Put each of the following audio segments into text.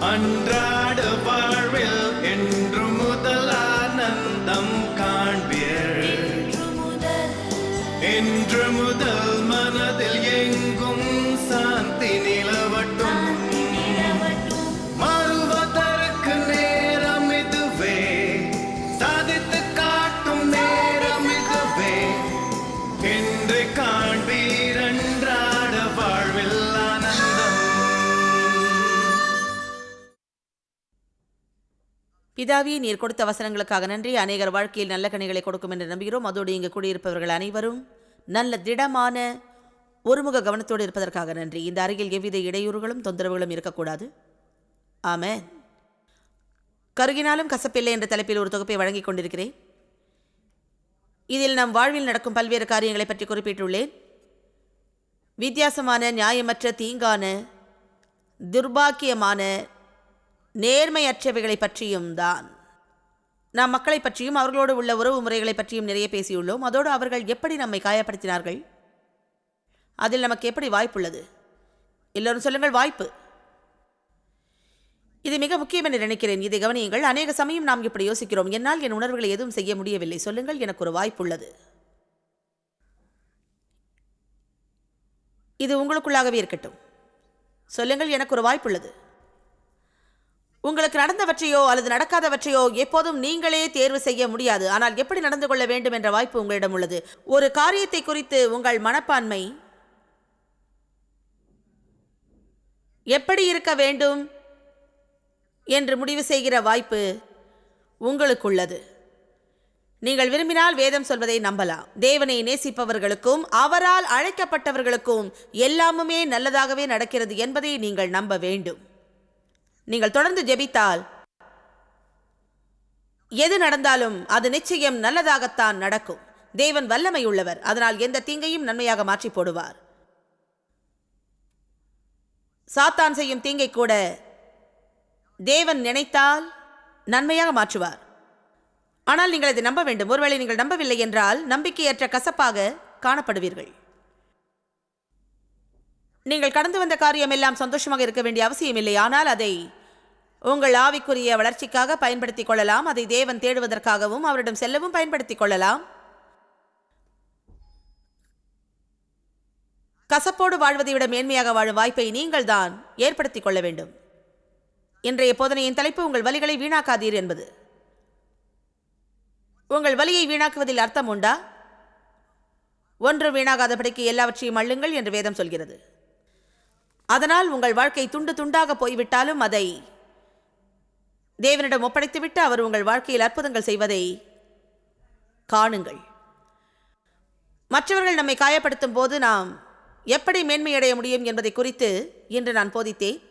அன்றாட வாழ்வில் என்று முதல் ஆனந்தம் காண்பீர். என்று முதல் மனதில் எங்கும் சாந்தி நிலவட்டும். மாறுவதற்கு நேரம் இதுவே, சாதித்து காட்டும் நேரம் இதுவே. என்று காண்பீர் அன்றாட வாழ்வில் ஆனந்தம். பிதாவே, நீர் கொடுத்த வசனங்களுக்காக நன்றி. அநேகர் வாழ்க்கையில் நல்ல கனிகளை கொடுக்கும் என்று நம்புகிறோம். அதோடு இங்கு கூடியிருப்பவர்கள் அனைவரும் நல்ல திடமான ஒருமுக கவனத்தோடு இருப்பதற்காக நன்றி. இந்த அருகில் எவ்வித இடையூறுகளும் தொந்தரவுகளும் இருக்கக்கூடாது. ஆமென். கருகினாலும் கசப்பில்லை என்ற தலைப்பில் ஒரு தொகுப்பை வழங்கிக் கொண்டிருக்கிறேன். இதில் நம் வாழ்வில் நடக்கும் பல்வேறு காரியங்களை பற்றி குறிப்பிட்டுள்ளேன். வித்தியாசமான, நியாயமற்ற, தீங்கான, துர்பாக்கியமான, நேர்மையற்றவைகளை பற்றியும் தான். நாம் மக்களை பற்றியும் அவர்களோடு உள்ள உறவு முறைகளை பற்றியும் நிறைய பேசியுள்ளோம். அதோடு அவர்கள் எப்படி நம்மை காயப்படுத்தினார்கள், அதில் நமக்கு எப்படி வாய்ப்புள்ளது. எல்லோரும் சொல்லுங்கள், வாய்ப்பு. இது மிக முக்கியம் என்று நினைக்கிறேன். இதை கவனியுங்கள். அநேக சமயம் நாம் இப்படி யோசிக்கிறோம், என்னால் என் உணர்வுகளை எதுவும் செய்ய முடியவில்லை. சொல்லுங்கள், எனக்கு ஒரு வாய்ப்புள்ளது. இது உங்களுக்குள்ளாகவே இருக்கட்டும். சொல்லுங்கள், எனக்கு ஒரு வாய்ப்புள்ளது. உங்களுக்கு நடந்தவற்றையோ அல்லது நடக்காதவற்றையோ எப்போதும் நீங்களே தேர்வு செய்ய முடியாது. ஆனால் எப்படி நடந்து கொள்ள வேண்டும் என்ற வாய்ப்பு உங்களிடம் உள்ளது. ஒரு காரியத்தை குறித்து உங்கள் மனப்பான்மை எப்படி இருக்க வேண்டும் என்று முடிவு செய்கிற வாய்ப்பு உங்களுக்குள்ளது. நீங்கள் விரும்பினால் வேதம் சொல்வதை நம்பலாம். தேவனை நேசிப்பவர்களுக்கும் அவரால் அழைக்கப்பட்டவர்களுக்கும் எல்லாமுமே நல்லதாகவே நடக்கிறது என்பதை நீங்கள் நம்ப வேண்டும். நீங்கள் தொடர்ந்து ஜெபித்தால் எது நடந்தாலும் அது நிச்சயம் நல்லதாகத்தான் நடக்கும். தேவன் வல்லமை உள்ளவர். அதனால் எந்த தீங்கையும் நன்மையாக மாற்றி போடுவார். சாத்தான் செய்யும் தீங்கை கூட தேவன் நினைத்தால் நன்மையாக மாற்றுவார். ஆனால் நீங்கள் இதை நம்ப வேண்டும். ஒருவேளை நீங்கள் நம்பவில்லை என்றால் நம்பிக்கையற்ற கசப்பாக காணப்படுவீர்கள். நீங்கள் கடந்து வந்த காரியம் எல்லாம் சந்தோஷமாக இருக்க வேண்டிய அவசியம் இல்லை. ஆனால் அதை உங்கள் ஆவிக்குரிய வளர்ச்சிக்காக பயன்படுத்திக் கொள்ளலாம். அதை தேவன் தேடுவதற்காகவும் அவரிடம் செல்லவும் பயன்படுத்திக் கொள்ளலாம். கசப்போடு வாழ்வதை விட மேன்மையாக வாழும் வாய்ப்பை நீங்கள் தான் ஏற்படுத்திக் கொள்ள வேண்டும். இன்றைய போதனையின் தலைப்பு உங்கள் வலிகளை வீணாக்காதீர் என்பது. உங்கள் வலியை வீணாக்குவதில் அர்த்தம் உண்டா? ஒன்று வீணாகாதபடிக்கு எல்லாவற்றையும் அள்ளுங்கள் என்று வேதம் சொல்கிறது. அதனால் உங்கள் வாழ்க்கை துண்டு துண்டாக போய்விட்டாலும் அதை தேவனிடம் ஒப்படைத்துவிட்டு அவர் உங்கள் வாழ்க்கையில் அற்புதங்கள் செய்வதை காணுங்கள். மற்றவர்கள் நம்மை காயப்படுத்தும் போது நாம் எப்படி மேன்மையடைய முடியும் என்பதை குறித்து இன்று நான் போதித்தேன்.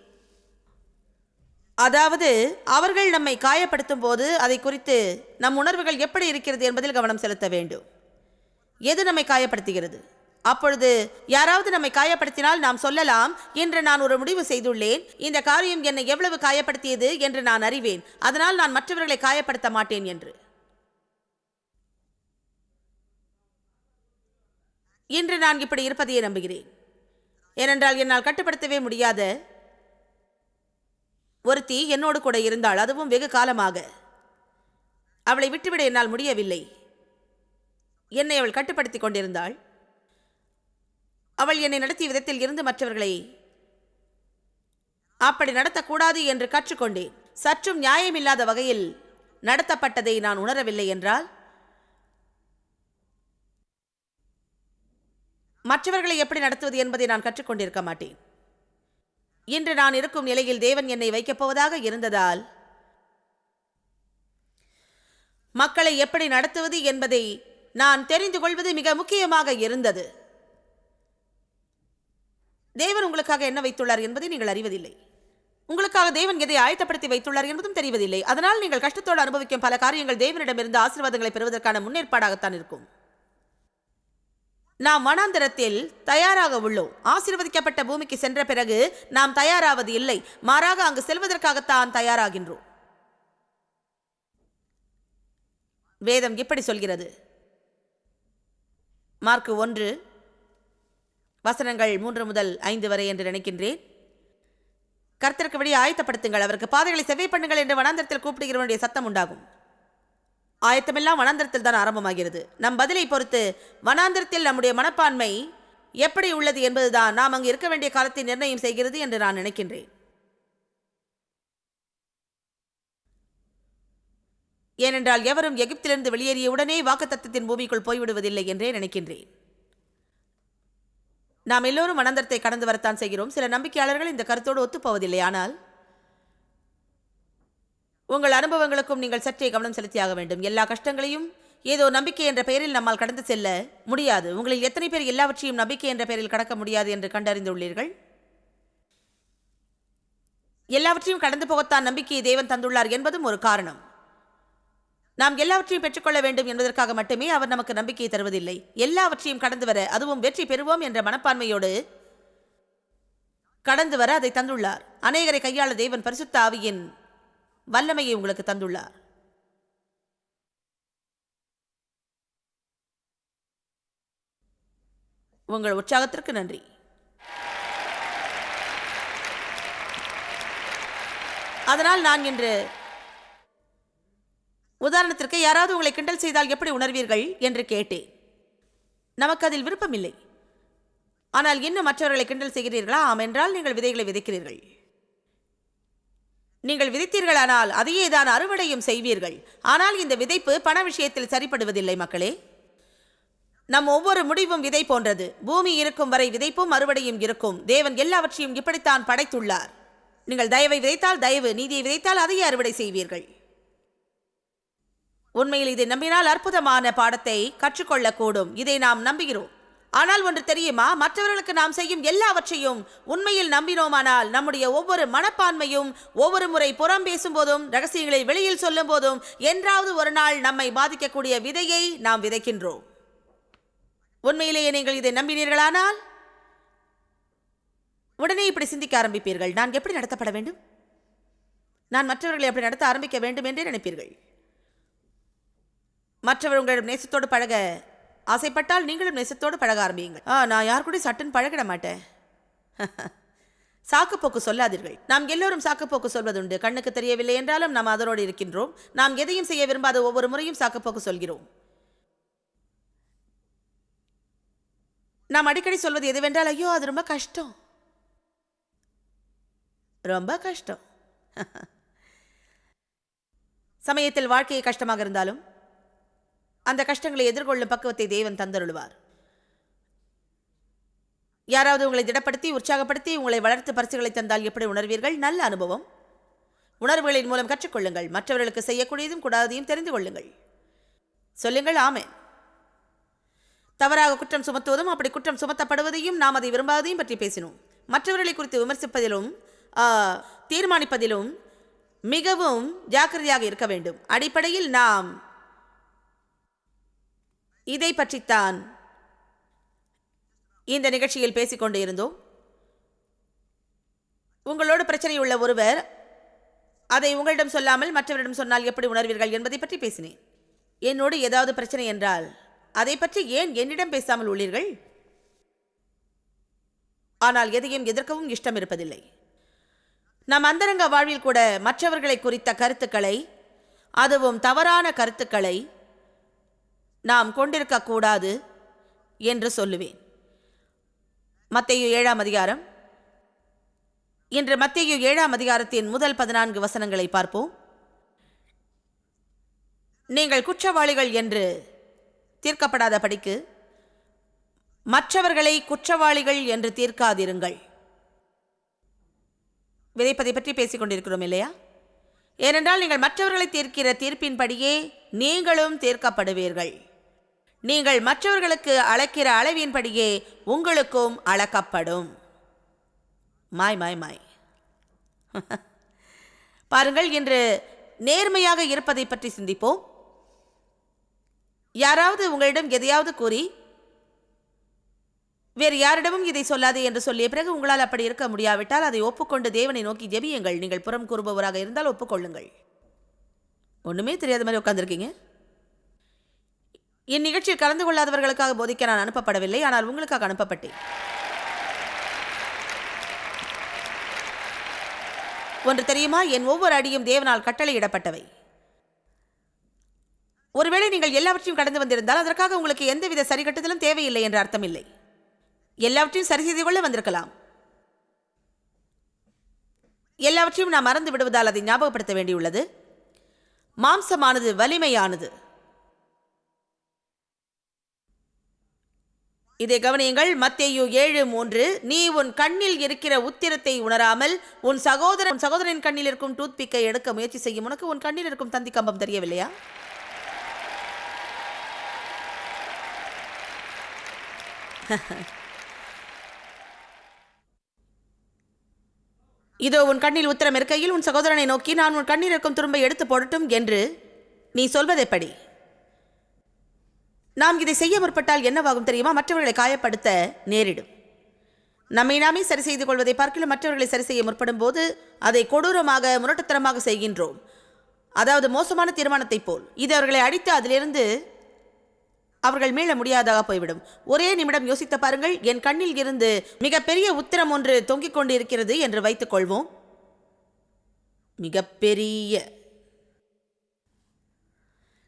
அதாவது அவர்கள் நம்மை காயப்படுத்தும் போது அதை குறித்து நம் உணர்வுகள் எப்படி இருக்கிறது என்பதில் கவனம் செலுத்த வேண்டும். எது நம்மை காயப்படுத்துகிறது? அப்பொழுது யாராவது நம்மை காயப்படுத்தினால் நாம் சொல்லலாம், இன்று நான் ஒரு முடிவு செய்துள்ளேன், இந்த காரியம் என்னை எவ்வளவு காயப்படுத்தியது என்று நான் அறிவேன், அதனால் நான் மற்றவர்களை காயப்படுத்த மாட்டேன் என்று. இன்று நான் இப்படி இருப்பதையே நம்புகிறேன். ஏனென்றால் என்னால் கட்டுப்படுத்தவே முடியாத ஒருத்தி என்னோடு கூட இருந்தாள். அதுவும் வெகு காலமாக. அவளை விட்டுவிட என்னால் முடியவில்லை. என்னை அவள் கட்டுப்படுத்தி கொண்டிருந்தாள். அவள் என்னை நடத்திய விதத்தில் இருந்து மற்றவர்களை அப்படி நடத்தக்கூடாது என்று கற்றுக்கொண்டேன். சற்றும் நியாயமில்லாத வகையில் நடத்தப்பட்டதை நான் உணரவில்லை என்றால் மற்றவர்களை எப்படி நடத்துவது என்பதை நான் கற்றுக்கொண்டிருக்க மாட்டேன். இன்று நான் இருக்கும் நிலையில் தேவன் என்னை வைக்கப் போவதாக இருந்ததால் மக்களை எப்படி நடத்துவது என்பதை நான் தெரிந்து கொள்வது மிக முக்கியமாக இருந்தது. தேவன் உங்களுக்காக என்ன வைத்துள்ளார் என்பதை நீங்கள் அறிவதில்லை. உங்களுக்காக தேவன் எதை ஆயத்தப்படுத்தி வைத்துள்ளார் என்பதும் தெரிவதில்லை. அதனால் நீங்கள் கஷ்டத்தோடு அனுபவிக்கும் பல காரியங்கள் தேவனிடமிருந்து ஆசீர்வாதங்களை பெறுவதற்கான முன்னேற்பாடாகத்தான் இருக்கும். நாம் வனாந்தரத்தில் தயாராக உள்ளோம். ஆசீர்வதிக்கப்பட்ட பூமிக்கு சென்ற பிறகு நாம் தயாராவது இல்லை. மாறாக அங்கு செல்வதற்காகத்தான் தயாராகின்றோம். வேதம் இப்படி சொல்கிறது. மார்க்கு 1 வசனங்கள் 3 முதல் 5 வரை என்று நினைக்கின்றேன். கர்த்தருக்கு வழி ஆயத்தப்படுத்துங்கள், அவருக்கு பாதைகளை செவ்வை பண்ணுங்கள் என்று வனாந்தரத்தில் கூப்பிடுகிறவனுடைய சத்தம் உண்டாகும். ஆயத்தமெல்லாம் வனாந்தரத்தில் தான் ஆரம்பமாகிறது. நம் பதிலை பொறுத்து வனாந்தரத்தில் நம்முடைய மனப்பான்மை எப்படி உள்ளது என்பதுதான் நாம் அங்கு இருக்க வேண்டிய காலத்தை நிர்ணயம் செய்கிறது என்று நான் நினைக்கின்றேன். ஏனென்றால் எவரும் எகிப்திலிருந்து வெளியேறிய உடனே வாக்குத்தத்தத்தின் பூமிக்குள் போய்விடுவதில்லை என்றே நினைக்கின்றேன். நாம் எல்லோரும் வனாந்தரத்தை கடந்து வரத்தான் செய்கிறோம். சில நம்பிக்கையாளர்கள் இந்த கருத்தோடு ஒத்துப்போவதில்லை. ஆனால் உங்கள் அனுபவங்களுக்கும் நீங்கள் சற்றே கவனம் செலுத்தியாக வேண்டும். எல்லா கஷ்டங்களையும் ஏதோ நம்பிக்கை என்ற பெயரில் நம்மால் கடந்து செல்ல முடியாது. உங்களில் எத்தனை பேர் எல்லாவற்றையும் நம்பிக்கை என்ற பெயரில் கடக்க முடியாது என்று கண்டறிந்துள்ளீர்கள்? எல்லாவற்றையும் கடந்து போகத்தான் நம்பிக்கையை தேவன் தந்துள்ளார் என்பதும் ஒரு காரணம். நாம் எல்லாவற்றையும் பெற்றுக்கொள்ள வேண்டும் என்பதற்காக மட்டுமே அவர் நமக்கு நம்பிக்கையை தருவதில்லை. எல்லாவற்றையும் கடந்து வர, அதுவும் வெற்றி பெறுவோம் என்ற மனப்பான்மையோடு கடந்து வர அதை தந்துள்ளார். அநேகரை கையாள தேவன் பரிசுத்த ஆவியின் வல்லமையை உங்களுக்கு தந்துள்ளார். உங்கள் உற்சாகத்திற்கு நன்றி. அதனால் நான் இன்று உதாரணத்திற்கு யாராவது உங்களை கிண்டல் செய்தால் எப்படி உணர்வீர்கள் என்று கேட்டேன். நமக்கு அதில் விருப்பமில்லை. ஆனால் இன்னும் மற்றவர்களை கிண்டல் செய்கிறீர்களா? ஆம் என்றால் நீங்கள் விதைகளை விதைக்கிறீர்கள். நீங்கள் விதைத்தீர்களானால் அதையே தான் அறுவடையும் செய்வீர்கள். ஆனால் இந்த விதைப்பு பண விஷயத்தில் சரிப்படுவதில்லை மக்களே. நம் ஒவ்வொரு முடிவும் விதை போன்றது. பூமி இருக்கும் வரை விதைப்பும் அறுவடையும் இருக்கும். தேவன் எல்லாவற்றையும் இப்படித்தான் படைத்துள்ளார். நீங்கள் தயவை விதைத்தால் தயவு, நீதியை விதைத்தால் அதையே அறுவடை செய்வீர்கள். உண்மையில் இதை நம்பினால் அற்புதமான பாடத்தை கற்றுக்கொள்ளக்கூடும். இதை நாம் நம்புகிறோம். ஆனால் ஒன்று தெரியுமா? மற்றவர்களுக்கு நாம் செய்யும் எல்லாவற்றையும் உண்மையில் நம்பினோமானால் நம்முடைய ஒவ்வொரு மனப்பான்மையும் ஒவ்வொரு முறை புறம் பேசும் போதும், ரகசியங்களை வெளியில் சொல்லும் போதும் என்றாவது ஒரு நாள் நம்மை பாதிக்கக்கூடிய விதையை நாம் விதைக்கின்றோம். உண்மையிலேயே நீங்கள் இதை நம்பினீர்களானால் உடனே இப்படி சிந்திக்க ஆரம்பிப்பீர்கள். நான் எப்படி நடத்தப்பட வேண்டும்? நான் மற்றவர்களை எப்படி நடத்த ஆரம்பிக்க வேண்டும் என்றே நினைப்பீர்கள். மற்றவர் உங்களிடம் நேசத்தோடு பழக ஆசைப்பட்டால் நீங்களும் நேசத்தோடு பழக ஆரம்பியுங்கள். நான் யார் கூட சட்டுன்னு பழகிட மாட்டேன். சாக்குப்போக்கு சொல்லாதீர்கள். நாம் எல்லோரும் சாக்குப்போக்கு சொல்வதுண்டு. கண்ணுக்கு தெரியவில்லை என்றாலும் நாம் அதனோடு இருக்கின்றோம். நாம் எதையும் செய்ய விரும்பாத ஒவ்வொரு முறையும் சாக்குப்போக்கு சொல்கிறோம். நாம் அடிக்கடி சொல்வது எதுவென்றால், ஐயோ அது ரொம்ப கஷ்டம், ரொம்ப கஷ்டம். சமயத்தில் வாழ்க்கையை கஷ்டமாக இருந்தாலும் அந்த கஷ்டங்களை எதிர்கொள்ளும் பக்குவத்தை தேவன் தந்தருள்வார். யாராவது உங்களை திடப்படுத்தி உற்சாகப்படுத்தி உங்களை வளர்த்து பரிசுகளை தந்தால் எப்படி உணர்வீர்கள்? நல்ல அனுபவம். உணர்வுகளின் மூலம் கற்றுக்கொள்ளுங்கள். மற்றவர்களுக்கு செய்யக்கூடியதும் கூடாததையும் தெரிந்து கொள்ளுங்கள். சொல்லுங்கள் ஆமென். தவறாக குற்றம் சுமத்துவதும் அப்படி குற்றம் சுமத்தப்படுவதையும் நாம் அதை விரும்பாததையும் பற்றி பேசினோம். மற்றவர்களை குறித்து விமர்சிப்பதிலும் தீர்மானிப்பதிலும் மிகவும் ஜாக்கிரதையாக இருக்க வேண்டும். அடிப்படையில் நாம் இதை பற்றித்தான் இந்த நிகழ்ச்சியில் பேசிக்கொண்டு இருந்தோம். உங்களோடு பிரச்சனை உள்ள ஒருவர் அதை உங்களிடம் சொல்லாமல் மற்றவரிடம் சொன்னால் எப்படி உணர்வீர்கள் என்பதை பற்றி பேசினேன். என்னோடு ஏதாவது பிரச்சனை என்றால் அதை பற்றி ஏன் என்னிடம் பேசாமல் உள்ளீர்கள்? ஆனால் எதையும் எதிர்க்கவும் இஷ்டம் இருப்பதில்லை. நம் அந்தரங்க வாழ்வில் கூட மற்றவர்களை குறித்த கருத்துக்களை, அதுவும் தவறான கருத்துக்களை நாம் கொண்டிருக்கக்கூடாது என்று சொல்லுவேன். மத்தேயு 7ஆம் அதிகாரம். இன்று மத்தேயு 7ஆம் அதிகாரத்தின் முதல் 14 வசனங்களை பார்ப்போம். நீங்கள் குற்றவாளிகள் என்று தீர்க்கப்படாத படிக்கு மற்றவர்களை குற்றவாளிகள் என்று தீர்க்காதிருங்கள். விதைப்பதை பற்றி பேசிக் கொண்டிருக்கிறோம் இல்லையா? ஏனென்றால் நீங்கள் மற்றவர்களை தீர்க்கிற தீர்ப்பின்படியே நீங்களும் தீர்க்கப்படுவீர்கள். நீங்கள் மற்றவர்களுக்கு அளக்கிற அளவின்படியே உங்களுக்கும் அளக்கப்படும். மாய் மாய் மாய். பாருங்கள், இன்று நேர்மையாக இருப்பதை பற்றி சிந்திப்போம். யாராவது உங்களிடம் எதையாவது கூறி வேறு யாரிடமும் இதை சொல்லாதே என்று சொல்லிய பிறகு உங்களால் அப்படி இருக்க முடியாவிட்டால் அதை ஒப்புக்கொண்டு தேவனை நோக்கி ஜெபியுங்கள். நீங்கள் புறம் கூறுபவராக இருந்தால் ஒப்புக்கொள்ளுங்கள். ஒன்றுமே தெரியாத மாதிரி உட்கார்ந்துருக்கீங்க. இந்நிகழ்ச்சியில் கலந்து கொள்ளாதவர்களுக்காக போதிக்க நான் அனுப்பப்படவில்லை, ஆனால் உங்களுக்காக அனுப்பப்பட்டேன். ஒன்று தெரியுமா, என் ஒவ்வொரு அடியும் தேவனால் கட்டளையிடப்பட்டவை. ஒருவேளை நீங்கள் எல்லாவற்றையும் கடந்து வந்திருந்தால் அதற்காக உங்களுக்கு எந்தவித சரிகட்டுதலும் தேவையில்லை என்ற அர்த்தம் இல்லை. எல்லாவற்றையும் சரி செய்து கொள்ள வந்திருக்கலாம். எல்லாவற்றையும் நாம் மறந்து விடுவதால் அதை ஞாபகப்படுத்த வேண்டியுள்ளது. மாம்சமானது வலிமையானது. இதை கவனியுங்கள். மத்தேயு 7:3, நீ உன் கண்ணில் இருக்கிற உத்திரத்தை உணராமல் உன் சகோதரன் கண்ணில் இருக்கும் டூத்பிக்கை எடுக்க முயற்சி செய்யும் உனக்கு உன் கண்ணில் இருக்கும் தந்தி கம்பம் தெரியவில்லையா? இதோ உன் கண்ணில் உத்திரம் இருக்கையில் உன் சகோதரனை நோக்கி நான் உன் கண்ணில் இருக்கும் துரும்பை எடுத்து போடட்டும் என்று நீ சொல்வதெப்படி? நாம் இதை செய்ய முற்பட்டால் என்னவாகும் தெரியுமா? மற்றவர்களை காயப்படுத்த நேரிடும். நம்மை நாமே சரி செய்து கொள்வதை பார்க்கலும் மற்றவர்களை சரி செய்ய முற்படும் போது அதை கொடூரமாக முரட்டுத்தனமாக செய்கின்றோம். அதாவது மோசமான தீர்மானத்தை போல். இது அவர்களை அடித்து அதிலிருந்து அவர்கள் மீள முடியாதாக போய்விடும். ஒரே நிமிடம் யோசித்து பாருங்கள். என் கண்ணில் இருந்து மிகப்பெரிய உத்திரம் ஒன்று தொங்கிக் கொண்டு இருக்கிறது என்று வைத்துக் கொள்வோம். மிகப்பெரிய.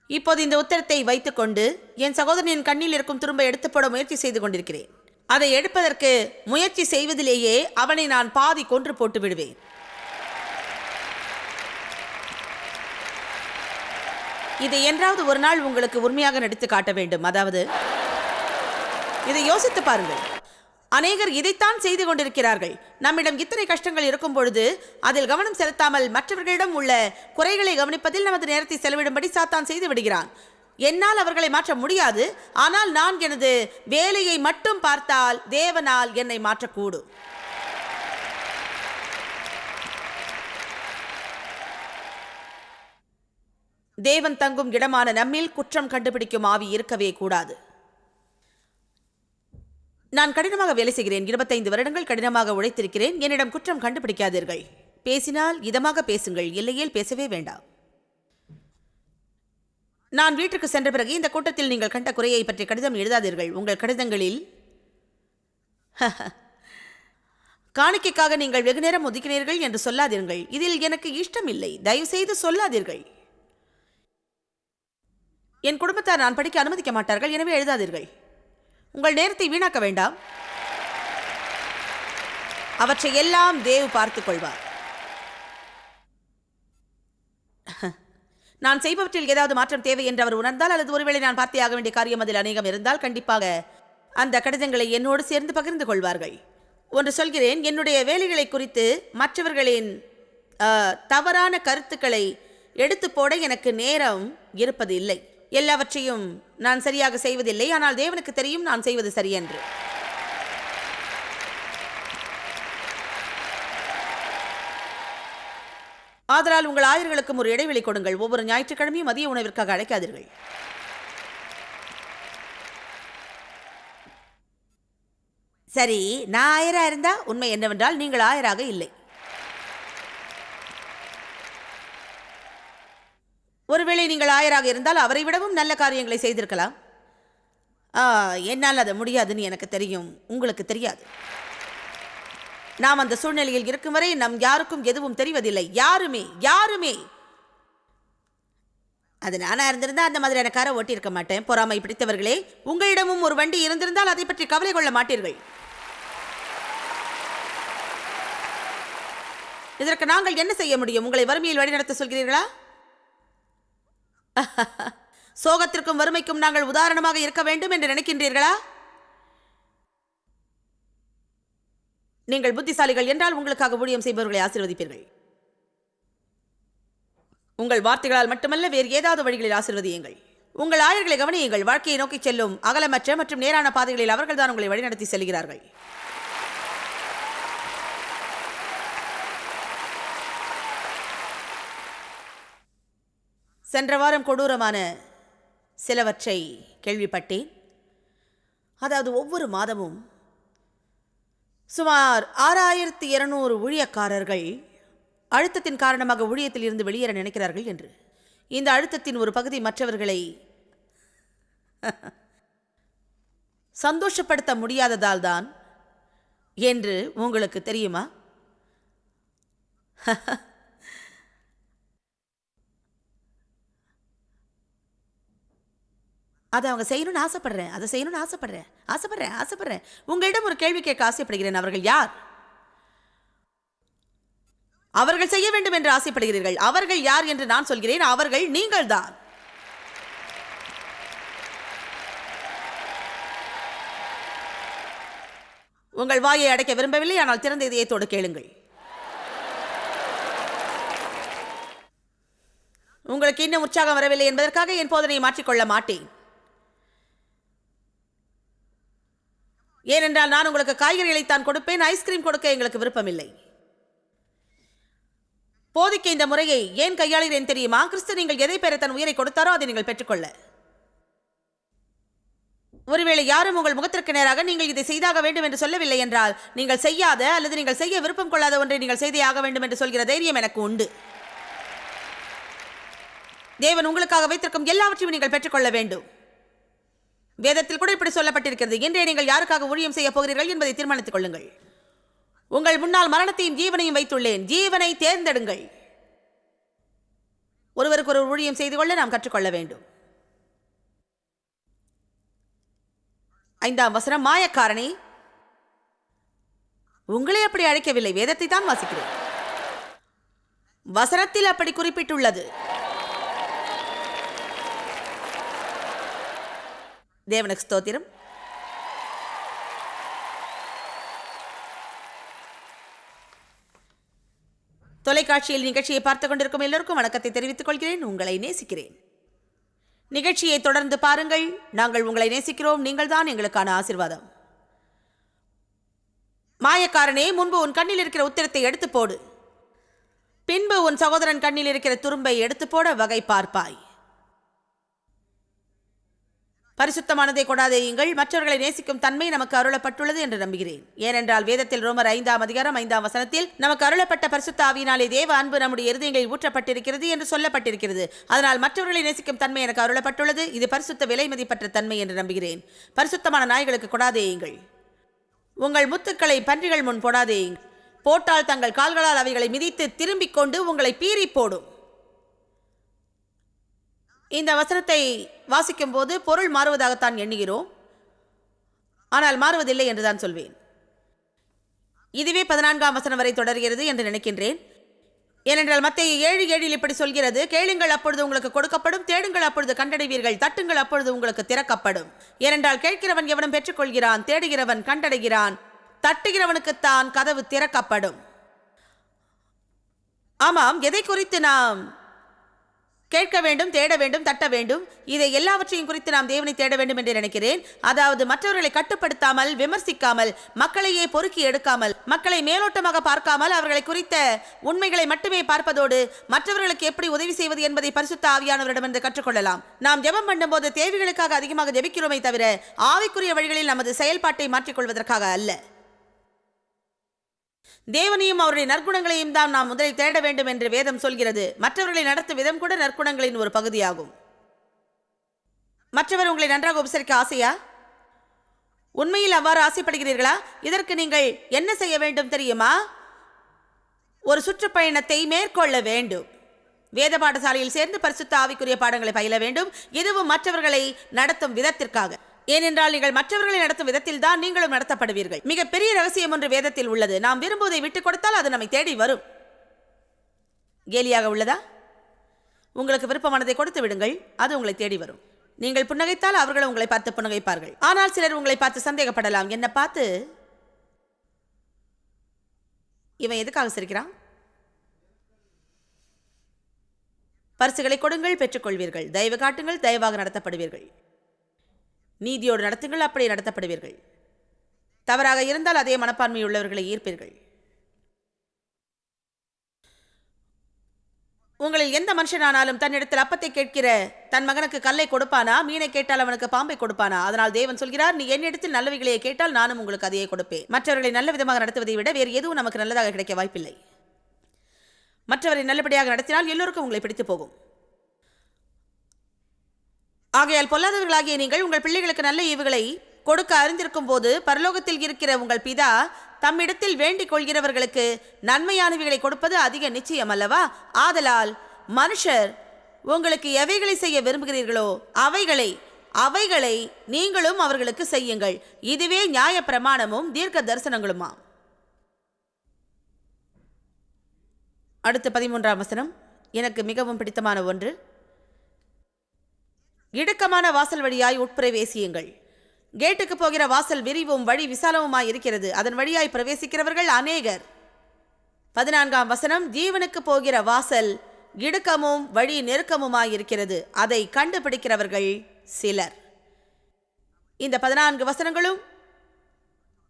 இப்போது இந்த உத்திரத்தை வைத்துக்கொண்டு என் சகோதரனின் கண்ணில் இருக்கும் துரும்பை எடுத்து போட முயற்சி செய்து கொண்டிருக்கிறேன். அதை எடுப்பதற்கு முயற்சி செய்வதிலேயே அவனை நான் பாதி கொன்று போட்டு விடுவேன். இதை என்றாவது ஒரு நாள் உங்களுக்கு உண்மையாக நடித்து காட்ட வேண்டும். அதாவது இதை யோசித்து பாருங்கள். அநேகர் இதைத்தான் செய்து கொண்டிருக்கிறார்கள். நம்மிடம் இத்தனை கஷ்டங்கள் இருக்கும் பொழுது அதில் கவனம் செலுத்தாமல் மற்றவர்களிடம் உள்ள குறைகளை கவனிப்பதில் நமது நேரத்தை செலவிடும்படி சாத்தான் செய்து விடுகிறான். என்னால் அவர்களை மாற்ற முடியாது, ஆனால் நான் எனது வேலையை மட்டும் பார்த்தால் தேவனால் என்னை மாற்றக்கூடும். தேவன் தங்கும் இடமான நம்மில் குற்றம் கண்டுபிடிக்கும் ஆவி இருக்கவே கூடாது. நான் கடினமாக வேலை செய்கிறேன். 25 வருடங்கள் கடினமாக உழைத்திருக்கிறேன். என்னிடம் குற்றம் கண்டுபிடிக்காதீர்கள். பேசினால் இதமாக பேசுங்கள், இல்லையேல் பேசவே வேண்டாம். நான் வீட்டுக்கு சென்ற பிறகு இந்த கூட்டத்தில் நீங்கள் கண்ட குறையை பற்றி கடிதம் எழுதாதீர்கள். உங்கள் கடிதங்களில் காணிக்கைக்காக நீங்கள் வெகு நேரம் ஒதுக்கினீர்கள் என்று சொல்லாதீர்கள். இதில் எனக்கு இஷ்டம் இல்லை, தயவு செய்து சொல்லாதீர்கள். என் குடும்பத்தார் நான் படிக்க அனுமதிக்க மாட்டார்கள், எனவே எழுதாதீர்கள். உங்கள் நேரத்தை வீணாக்க வேண்டாம். அவற்றை எல்லாம் தேவ் பார்த்துக் கொள்வார். நான் செய்பவற்றில் ஏதாவது மாற்றம் தேவை என்று அவர் உணர்ந்தால், அல்லது ஒருவேளை நான் பார்த்தே ஆக வேண்டிய காரியம் அதில் அநேகம் இருந்தால், கண்டிப்பாக அந்த கடிதங்களை என்னோடு சேர்ந்து பகிர்ந்து கொள்வார்கள். ஒன்று சொல்கிறேன், என்னுடைய வேலைகளை குறித்து மற்றவர்களின் தவறான கருத்துக்களை எடுத்து போட எனக்கு நேரம் இருப்பது இல்லை. எல்லாவற்றையும் நான் சரியாக செய்வதில்லை, ஆனால் தேவனுக்கு தெரியும் நான் செய்வது சரியென்று. ஆதலால் உங்கள் ஆயர்களுக்கும் ஒரு இடைவெளி கொடுங்கள். ஒவ்வொரு ஞாயிற்றுக்கிழமையும் மதிய உணவிற்காக அழைக்காதீர்கள். சரி, நான் ஆயரா இருந்தா உண்மை என்னவென்றால் நீங்கள் ஆயராக இல்லை. ஒருவேளை நீங்கள் ஆயராக இருந்தால் அவரை விடவும் நல்ல காரியங்களை செய்திருக்கலாம். என்னால் அது முடியாதுன்னு எனக்கு தெரியும், உங்களுக்கு தெரியாது. நாம் அந்த சூழ்நிலையில் இருக்கும் வரை நம் யாருக்கும் எதுவும் தெரிவதில்லை. யாருமே. அது நானா இருந்திருந்தா அந்த மாதிரியான காரை ஓட்டியிருக்க மாட்டேன். பொறாமை பிடித்தவர்களே, உங்களிடமும் ஒரு வண்டி இருந்திருந்தால் அதை பற்றி கவலை கொள்ள மாட்டீர்கள். இதற்கு நாங்கள் என்ன செய்ய முடியும்? உங்களை வறுமையில் வழிநடத்த சொல்கிறீர்களா? சோகத்திற்கும் வறுமைக்கும் நாங்கள் உதாரணமாக இருக்க வேண்டும் என்று நினைக்கின்றீர்களா? நீங்கள் புத்திசாலிகள் என்றால் உங்களுக்காக ஊழியம் செய்பவர்களை ஆசீர்வதிப்பீர்கள். உங்கள் வார்த்தைகளால் மட்டுமல்ல, வேறு ஏதாவது வழிகளில் ஆசீர்வதியுங்கள். உங்கள் ஆயர்களை கவனியுங்கள். வாழ்க்கையை நோக்கி செல்லும் அகலமற்ற மற்றும் நேரான பாதைகளில் அவர்கள்தான் உங்களை வழிநடத்தி செல்கிறார்கள். சென்ற வாரம் கொடூரமான சிலவற்றை கேள்விப்பட்டேன். அதாவது ஒவ்வொரு மாதமும் சுமார் 6200 ஊழியக்காரர்கள் அழுத்தத்தின் காரணமாக ஊழியத்தில் இருந்து வெளியேற நினைக்கிறார்கள் என்று. இந்த அழுத்தத்தின் ஒரு பகுதி மற்றவர்களை சந்தோஷப்படுத்த முடியாததால் தான் என்று உங்களுக்கு தெரியுமா? அதை அவங்க செய்யணும்னு ஆசைப்படுறேன், அதை செய்யணும்னு ஆசைப்படுறேன், ஆசைப்படுறேன், ஆசைப்படுறேன். உங்களிடம் ஒரு கேள்வி கேட்க ஆசைப்படுகிறேன். அவர்கள் யார்? அவர்கள் செய்ய வேண்டும் என்று ஆசைப்படுகிறீர்கள். அவர்கள் யார் என்று நான் சொல்கிறேன். அவர்கள் நீங்கள் தான். உங்கள் வாயை அடைக்க விரும்பவில்லை, ஆனால் திறந்த இதயத்தோடு கேளுங்கள். உங்களுக்கு இன்னும் உற்சாகம் வரவில்லை என்பதற்காக என் போதனையை மாற்றிக்கொள்ள மாட்டேன். ஏனென்றால் நான் உங்களுக்கு காய்கறிகளை தான் கொடுப்பேன், ஐஸ்கிரீம் கொடுக்க எங்களுக்கு விருப்பமில்லை. போதிக்க இந்த முறையை ஏன் கையாளுகிறேன் தெரியுமா? கிறிஸ்து நீங்கள் எதை பெற தன் உயிரை கொடுத்தாரோ அதை நீங்கள் பெற்றுக்கொள்ள. ஒருவேளை யாரும் உங்கள் முகத்திற்கு நேராக நீங்கள் இதை செய்தாக வேண்டும் என்று சொல்லவில்லை என்றால், நீங்கள் செய்யாத அல்லது நீங்கள் செய்ய விருப்பம் கொள்ளாத ஒன்றை நீங்கள் செய்தே ஆக வேண்டும் என்று சொல்கிற தைரியம் எனக்கு உண்டு. தேவன் உங்களுக்காக வைத்திருக்கும் எல்லாவற்றையும் நீங்கள் பெற்றுக்கொள்ள வேண்டும். வேதத்தில் கூட இப்படி சொல்லப்பட்டிருக்கிறது. இன்றைய நீங்கள் யாருக்காக ஊழியம் செய்ய போகிறீர்கள் என்பதை தீர்மானித்துக் கொள்ளுங்கள். உங்கள் முன்னால் மரணத்தையும் ஜீவனையும் வைத்துள்ளேன். ஜீவனை தேர்ந்தெடுங்கள். ஒருவருக்கு ஒரு ஊழியம் செய்து கொள்ள நாம் கற்றுக்கொள்ள வேண்டும். 5ஆம் வசனம், மாயக்காரனே, உங்களை அப்படி அழைக்கவில்லை, வேதத்தை தான் வாசிக்கிறேன். வசனத்தில் அப்படி குறிப்பிட்டுள்ளது. தேவனுக்கு ஸ்தோத்திரம். தொலைக்காட்சியில் நிகழ்ச்சியை பார்த்துக் கொண்டிருக்கும் எல்லோருக்கும் வணக்கத்தை தெரிவித்துக் கொள்கிறேன். உங்களை நேசிக்கிறேன். நிகழ்ச்சியை தொடர்ந்து பாருங்கள். நாங்கள் உங்களை நேசிக்கிறோம். நீங்கள் தான் எங்களுக்கான ஆசீர்வாதம். மாயக்காரனே, முன்பு உன் கண்ணில் இருக்கிற உத்திரத்தை எடுத்து போடு, பின்பு உன் சகோதரன் கண்ணில் இருக்கிற துரும்பை எடுத்து போட வகை பார்ப்பாய். பரிசுத்தமானதை கொடாதேயுங்கள். மற்றவர்களை நேசிக்கும் தன்மை நமக்கு அருளப்பட்டுள்ளது என்று நம்புகிறேன். ஏனென்றால் வேதத்தில் ரோமர் 5ஆம் அதிகாரம் 5ஆம் வசனத்தில் நமக்கு அருளப்பட்ட பரிசுத்த ஆவியினாலே தேவ அன்பு நம்முடைய இருதயங்களில் ஊற்றப்பட்டிருக்கிறது என்று சொல்லப்பட்டிருக்கிறது. அதனால் மற்றவர்களை நேசிக்கும் தன்மை எனக்கு அருளப்பட்டுள்ளது. இது பரிசுத்த விலை மதிப்பற்ற தன்மை என்று நம்புகிறேன். பரிசுத்தமான நாய்களுக்கு கொடாதேயுங்கள். உங்கள் முத்துக்களை பன்றிகள் முன் போடாதேயுங்கள். போட்டால் தங்கள் கால்களால் அவைகளை மிதித்து திரும்பிக் கொண்டு உங்களை பீறி போடும். இந்த வசனத்தை வாசிக்கும் போது பொருள் மாறுவதாகத்தான் எண்ணுகிறோம், ஆனால் மாறுவதில்லை என்றுதான் சொல்வேன். இதுவே 14ஆம் வசனம் வரை தொடர்கிறது என்று நினைக்கின்றேன். ஏனென்றால் மத்தேயு 7:7 இப்படி சொல்கிறது, கேளுங்கள் அப்பொழுது உங்களுக்கு கொடுக்கப்படும், தேடுங்கள் அப்பொழுது கண்டடைவீர்கள், தட்டுங்கள் அப்பொழுது உங்களுக்கு திறக்கப்படும். ஏனென்றால் கேட்கிறவன் எவனும் பெற்றுக்கொள்கிறான், தேடுகிறவன் கண்டடைகிறான், தட்டுகிறவனுக்குத்தான் கதவு திறக்கப்படும். ஆமாம், எதை குறித்து நாம் கேட்க வேண்டும், தேட வேண்டும், தட்ட வேண்டும்? இதை எல்லாவற்றையும் குறித்து நாம் தேவனை தேட வேண்டும் என்று நினைக்கிறேன். அதாவது மற்றவர்களை கட்டுப்படுத்தாமல், விமர்சிக்காமல், மக்களையே பொறுக்கி எடுக்காமல், மக்களை மேலோட்டமாக பார்க்காமல், அவர்களை குறித்த உண்மைகளை மட்டுமே பார்ப்பதோடு மற்றவர்களுக்கு எப்படி உதவி செய்வது என்பதை பரிசுத்த ஆவியானவரிடமிருந்து கற்றுக்கொள்ளலாம். நாம் ஜெபம் பண்ணும்போது தேவைகளுக்காக அதிகமாக ஜெபிக்கிறோமே தவிர ஆவிக்குரிய வழிகளில் நமது செயல்பாட்டை மாற்றிக்கொள்வதற்காக அல்ல. தேவனையும் அவருடைய நற்குணங்களையும் தான் நாம் முதலில் தேட வேண்டும் என்று வேதம் சொல்கிறது. மற்றவர்களை நடத்தும் விதம் கூட நற்குணங்களின் ஒரு பகுதியாகும். மற்றவர் உங்களை நன்றாக உபசரிக்க ஆசையா? உண்மையில் அவ்வாறு ஆசைப்படுகிறீர்களா? இதற்கு நீங்கள் என்ன செய்ய வேண்டும் தெரியுமா? ஒரு சுற்றுப்பயணத்தை மேற்கொள்ள வேண்டும். வேத பாடசாலையில் சேர்ந்து பரிசுத்த ஆவிக்குரிய பாடங்களை பயில வேண்டும். இதுவும் மற்றவர்களை நடத்தும் விதத்திற்காக. ஏனென்றால் நீங்கள் மற்றவர்களை நடத்தும் விதத்தில் தான் நீங்களும் நடத்தப்படுவீர்கள். மிகப்பெரிய ரகசியம் ஒன்று வேதத்தில் உள்ளது. நாம் விரும்புவதை விட்டுக் கொடுத்தால் அது நம்மை தேடி வரும். கேலியாக உள்ளதா? உங்களுக்கு விருப்பமானதை கொடுத்து விடுங்கள், அது உங்களை தேடி வரும். நீங்கள் புன்னகைத்தால் அவர்களும் உங்களை பார்த்து புன்னகைப்பார்கள். ஆனால் சிலர் உங்களை பார்த்து சந்தேகப்படலாம். என்ன பார்த்து இவன் எதுக்காக சிரிக்கிறான்? பரிசுகளை கொடுங்கள், பெற்றுக்கொள்வீர்கள். தயவு காட்டுங்கள், தயவாக நடத்தப்படுவீர்கள். நீதியோடு நடத்துங்கள், அப்படியே நடத்தப்படுவீர்கள். தவறாக இருந்தால் அதே மனப்பான்மை உள்ளவர்களை ஈர்ப்பீர்கள். உங்களில் எந்த மனுஷனானாலும் தன்னிடத்தில் அப்பத்தை கேட்கிற தன் மகனுக்கு கல்லை கொடுப்பானா? மீனை கேட்டால் அவனுக்கு பாம்பை கொடுப்பானா? அதனால் தேவன் சொல்கிறார், நீ என்னிடத்தில் நல்லவைகளையே கேட்டால் நானும் உங்களுக்கு அதையே கொடுப்பேன். மற்றவர்களை நல்ல விதமாக நடத்துவதை விட வேறு எதுவும் நமக்கு நல்லதாக கிடைக்க வாய்ப்பில்லை. மற்றவரை நல்லபடியாக நடத்தினால் எல்லோருக்கும் உங்களை பிடித்து போகும். ஆகையால் பொல்லாதவர்களாகிய நீங்கள் உங்கள் பிள்ளைகளுக்கு நல்ல ஈவுகளை கொடுக்க அறிந்திருக்கும் போது பரலோகத்தில் இருக்கிற உங்கள் பிதா தம்மிடத்தில் வேண்டிக் கொள்கிறவர்களுக்கு நன்மையானவைகளை கொடுப்பது அதிக நிச்சயம் அல்லவா? ஆதலால் மனுஷர் உங்களுக்கு எவைகளை செய்ய விரும்புகிறீர்களோ அவைகளை நீங்களும் அவர்களுக்கு செய்யுங்கள். இதுவே நியாய பிரமாணமும் தீர்க்க தரிசனங்களுமா. அடுத்து 13ஆம் வசனம் எனக்கு மிகவும் பிடித்தமான ஒன்று. இடுக்கமான வாசல் வழியாய் உட்பிரவேசியுங்கள். கேட்டுக்கு போகிற வாசல் விரிவும் வழி விசாலமுமாய் இருக்கிறது, அதன் வழியாய் பிரவேசிக்கிறவர்கள் அநேகர். 14ஆம் வசனம் ஜீவனுக்கு போகிற வாசல் இடுக்கமும் வழி நெருக்கமுமாய் இருக்கிறது, அதை கண்டுபிடிக்கிறவர்கள் சிலர். இந்த 14 வசனங்களும்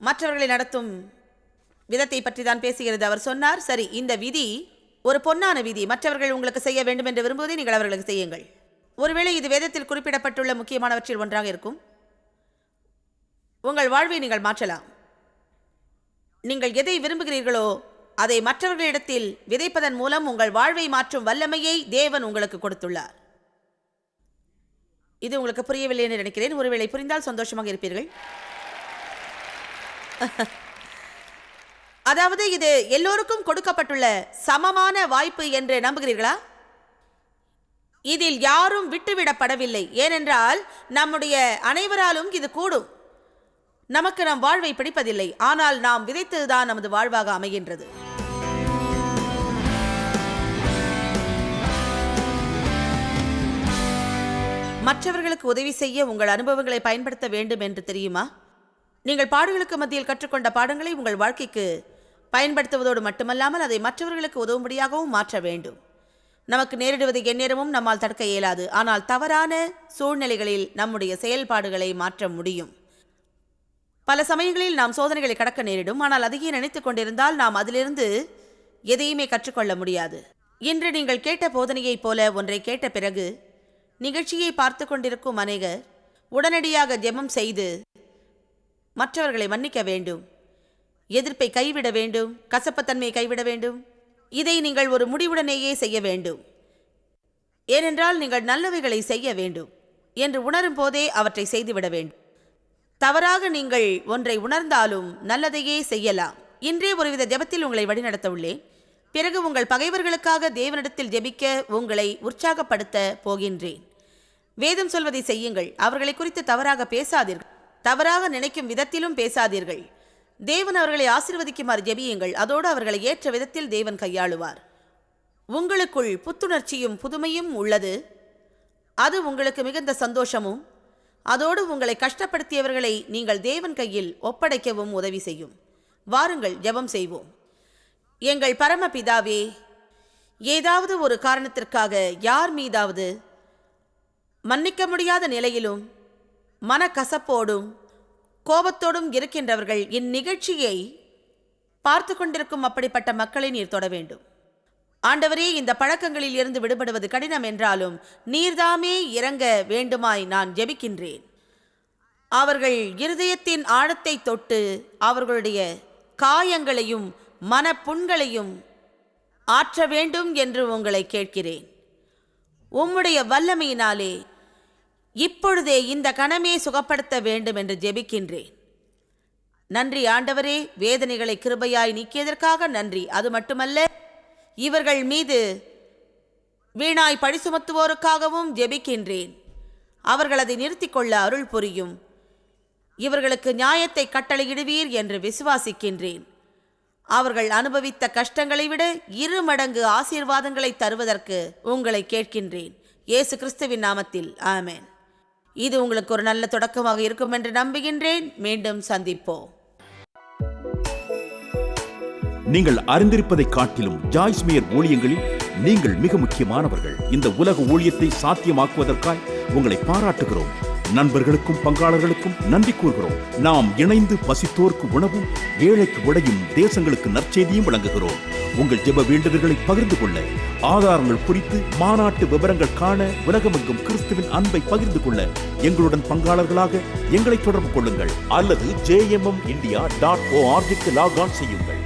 மற்றவர்களை நடத்தும் விதத்தை பற்றி தான் பேசுகிறது. அவர் சொன்னார், சரி, இந்த விதி ஒரு பொன்னான விதி. மற்றவர்கள் உங்களுக்கு செய்ய வேண்டும் என்று விரும்புவதை நீங்கள் அவர்களுக்கு செய்யுங்கள். ஒருவேளை இது வேதத்தில் குறிப்பிடப்பட்டுள்ள முக்கியமானவற்றில் ஒன்றாக இருக்கும். உங்கள் வாழ்வை நீங்கள் மாற்றலாம். நீங்கள் எதை விரும்புகிறீர்களோ அதை மற்றவர்களிடத்தில் விதைப்பதன் மூலம் உங்கள் வாழ்வை மாற்றும் வல்லமையை தேவன் உங்களுக்கு கொடுத்துள்ளார். இது உங்களுக்கு புரியவில்லை என்று நினைக்கிறேன். ஒருவேளை புரிந்தால் சந்தோஷமாக இருப்பீர்கள். அதாவது இது எல்லோருக்கும் கொடுக்கப்பட்டுள்ள சமமான வாய்ப்பு என்று நம்புகிறீர்களா? இதில் யாரும் விட்டுவிடப்படவில்லை. ஏனென்றால் நம்முடைய அனைவராலும் இது கூடும். நமக்கு நம் வாழ்வை பிடிப்பதில்லை, ஆனால் நாம் விதைத்ததுதான் நமது வாழ்வாக அமைகின்றது. மற்றவர்களுக்கு உதவி செய்ய உங்கள் அனுபவங்களை பயன்படுத்த வேண்டும் என்று தெரியுமா? நீங்கள் பாடுகளுக்கு மத்தியில் கற்றுக்கொண்ட பாடங்களை உங்கள் வாழ்க்கைக்கு பயன்படுத்துவதோடு மட்டுமல்லாமல் அதை மற்றவர்களுக்கு உதவும்படியாகவும் மாற்ற வேண்டும். நமக்கு நேரிடுவதை எந்நேரமும் நம்மால் தடுக்க இயலாது, ஆனால் தவறான சூழ்நிலைகளில் நம்முடைய செயல்பாடுகளை மாற்ற முடியும். பல சமயங்களில் நாம் சோதனைகளை கடக்க நேரிடும், ஆனால் அதையே நினைத்து கொண்டிருந்தால் நாம் அதிலிருந்து எதையுமே கற்றுக்கொள்ள முடியாது. இன்று நீங்கள் கேட்ட போதனையைப் போல ஒன்றை கேட்ட பிறகு நிகழ்ச்சியை பார்த்து கொண்டிருக்கும் அநேகர் உடனடியாக ஜெபம் செய்து மற்றவர்களை மன்னிக்க வேண்டும், எதிர்ப்பை கைவிட வேண்டும், கசப்புத்தன்மையை கைவிட வேண்டும். இதை நீங்கள் ஒரு முடிவுடனேயே செய்ய வேண்டும். ஏனென்றால் நீங்கள் நல்லவைகளை செய்ய வேண்டும் என்று உணரும் போதே அவற்றை செய்துவிட வேண்டும். தவறாக நீங்கள் ஒன்றை உணர்ந்தாலும் நல்லதையே செய்யலாம். இன்றே ஒருவித ஜெபத்தில் உங்களை வழிநடத்த உள்ளேன். பிறகு உங்கள் பகைவர்களுக்காக தேவனிடத்தில் ஜெபிக்க உங்களை உற்சாகப்படுத்த போகின்றேன். வேதம் சொல்வதை செய்யுங்கள். அவர்களை குறித்து தவறாக பேசாதீர்கள். தவறாக நினைக்கும் விதத்திலும் பேசாதீர்கள். தேவன் அவர்களை ஆசீர்வதிக்குமாறு ஜெபியுங்கள். அதோடு அவர்களை ஏற்ற விதத்தில் தேவன் கையாளுவார். உங்களுக்குள் புத்துணர்ச்சியும் புதுமையும் உள்ளது. அது உங்களுக்கு மிகுந்த சந்தோஷமும், அதோடு உங்களை கஷ்டப்படுத்தியவர்களை நீங்கள் தேவன் கையில் ஒப்படைக்கவும் உதவி செய்யும். வாருங்கள், ஜெபம் செய்வோம். எங்கள் பரமபிதாவே, ஏதாவது ஒரு காரணத்திற்காக யார் மீதாவது மன்னிக்க முடியாத நிலையிலும் மனக்கசப்போடும் கோபத்தோடும் இருக்கின்றவர்கள் இந்நிகழ்ச்சியை பார்த்து கொண்டிருக்கும் அப்படிப்பட்ட மக்களை நீர் தொட வேண்டும். ஆண்டவரே, இந்த பழக்கங்களில் இருந்து விடுபடுவது கடினம் என்றாலும் நீர்தாமே இறங்க வேண்டுமாய் நான் ஜெபிக்கின்றேன். அவர்கள் இருதயத்தின் ஆழத்தை தொட்டு அவர்களுடைய காயங்களையும் மனப்புண்களையும் ஆற்ற வேண்டும் என்று உங்களை கேட்கிறேன். உம்முடைய வல்லமையினாலே இப்பொழுதே இந்த கணமே சுகப்படுத்த வேண்டும் என்று ஜெபிக்கின்றேன். நன்றி ஆண்டவரே, வேதனைகளை கிருபையாய் நீக்கியதற்காக நன்றி. அது மட்டுமல்ல, இவர்கள் மீது வீணாய் பழி சுமத்துவோருக்காகவும் ஜெபிக்கின்றேன். அவர்கள் அதை நிறுத்திக் கொள்ள அருள் புரியும். இவர்களுக்கு நியாயத்தை கட்டளையிடுவீர் என்று விசுவாசிக்கின்றேன். அவர்கள் அனுபவித்த கஷ்டங்களை விட 2 மடங்கு ஆசீர்வாதங்களை தருவதற்கு உங்களை கேட்கின்றேன். இயேசு கிறிஸ்துவின் நாமத்தில் ஆமென். இது உங்களுக்கு ஒரு நல்ல தொடக்கமாக இருக்கும் என்று நம்புகின்றேன். மீண்டும் சந்திப்போம். நீங்கள் அறிந்திருப்பதை காட்டிலும் ஜாய்ஸ் மேயர் ஊழியங்களில் நீங்கள் மிக முக்கியமானவர்கள். இந்த உலக ஊழியத்தை சாத்தியமாக்குவதற்காய் உங்களை பாராட்டுகிறோம். நண்பர்களுக்கும் பங்காளர்களுக்கும் நன்றி கூறுகிறோம். நாம் இணைந்து பசித்தோர்க்கு உணவும் ஏழைக்கு உடையும் தேசங்களுக்கு நற்செய்தியும் வழங்குகிறோம். உங்கள் ஜெப வேண்டுதல்களை பகிர்ந்து கொள்ள, ஆதாரங்கள் குறித்து மாநாட்டு விவரங்கள் காண, உலகமெங்கும் கிறிஸ்துவின் அன்பை பகிர்ந்து கொள்ள எங்களுடன் பங்காளர்களாக எங்களை தொடர்பு கொள்ளுங்கள் அல்லது jmmindia.org லாக் ஆன் செய்யுங்கள்.